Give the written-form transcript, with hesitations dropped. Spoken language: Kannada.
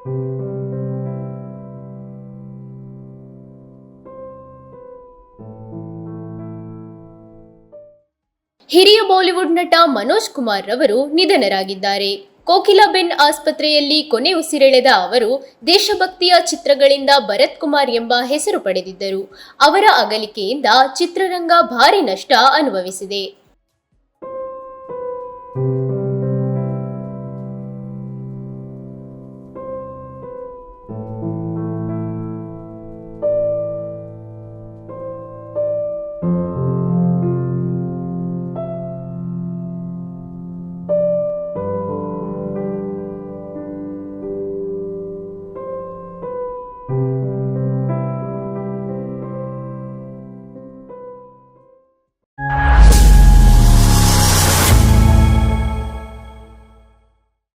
ಹಿರಿಯ ಬಾಲಿವುಡ್ ನಟ ಮನೋಜ್ ಕುಮಾರ್ ರವರು ನಿಧನರಾಗಿದ್ದಾರೆ. ಕೋಕಿಲಾಬೆನ್ ಆಸ್ಪತ್ರೆಯಲ್ಲಿ ಕೊನೆ ಉಸಿರೆಳೆದ ಅವರು ದೇಶಭಕ್ತಿಯ ಚಿತ್ರಗಳಿಂದ ಭರತ್ ಕುಮಾರ್ ಎಂಬ ಹೆಸರು ಪಡೆದಿದ್ದರು. ಅವರ ಅಗಲಿಕೆಯಿಂದ ಚಿತ್ರರಂಗ ಭಾರಿ ನಷ್ಟ ಅನುಭವಿಸಿದೆ.